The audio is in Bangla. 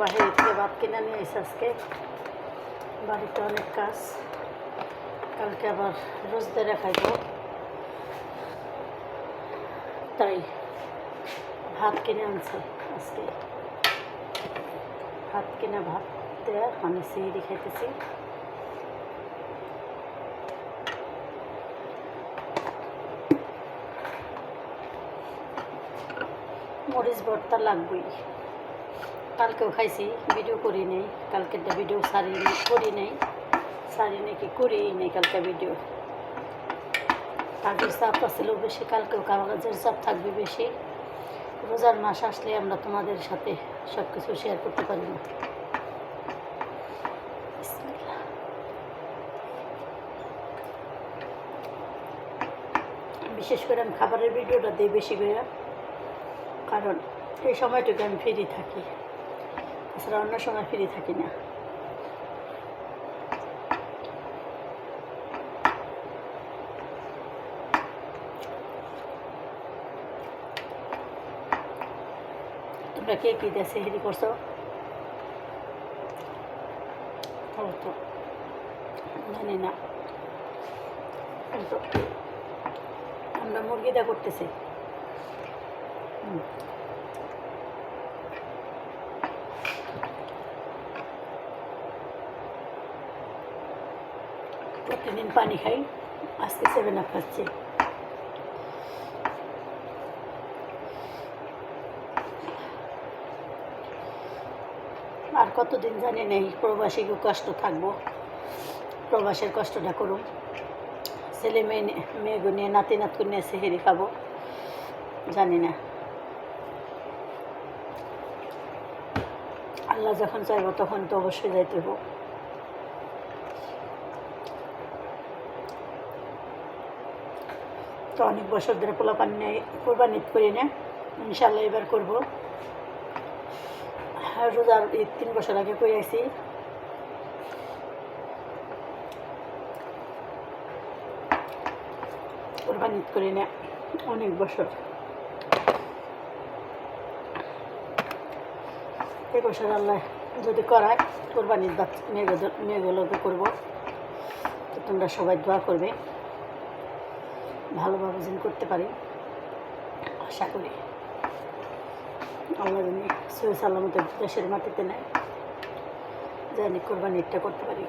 বাহির থেকে ভাত কিনে নিয়ে এসে আজকে বাড়িতে অনেক কাজ, কালকে আবার রোজদারে খাইব, তাই ভাত কিনে আনছে আজকে। ভাত কিনে ভাত দেওয়া আমি সিঁড়ি খাইতেছি। মরিচ ভর্তা লাগবেই। কালকেও খাইছি, ভিডিও করি নেই, কালকেরটা ভিডিও করি নেই কি করিই নেই কালকে ভিডিও। কাজের চাপ আসছিল বেশি, কালকেও কাজের চাপ থাকবে বেশি। রোজার মাস আসলে আমরা তোমাদের সাথে সব কিছু শেয়ার করতে পারি না। বিশেষ করে আমি খাবারের ভিডিওটা দিই বেশি করে, কারণ এই সময়টুকু আমি ফ্রি থাকি, এছাড়া অন্য সময় ফ্রি থাকি না। তোমরা কে কী দিয়ে সেহরি করছো? তো জানি না, কিন্তু আমরা মুরগিটা করতেছি। প্রতিদিন পানি খাই, আজকে 7 আপ খাচ্ছি। আর কতদিন জানি নেই, প্রবাসী কষ্ট থাকবো, প্রবাসের কষ্টটা করুম। ছেলে মেয়েগো নিয়ে নাতি নাতকু নিয়ে সেহেরি খাবো, জানি না। আল্লাহ যখন চাইবো তখন তো অবশ্যই যাইতে হবো। তো অনেক বছর ধরে পোলাপান নিয়ে কোরবানি করি না, ইনশাল্লাহ এবার করবো। রোজার 3 বছর আগে করে আছি, কোরবানি করি না অনেক বছর। এই বছর আল্লাহ যদি করায় কোরবানির মেয়েগুলোকে করবো। তো তোমরা সবাই দোয়া করবে, ভালোভাবে যেন করতে পারি আশা করি। আল্লাহ জানি সহি সালামত দেশের মাটিতে নেয়, জানি কোরবানিটা করতে পারি।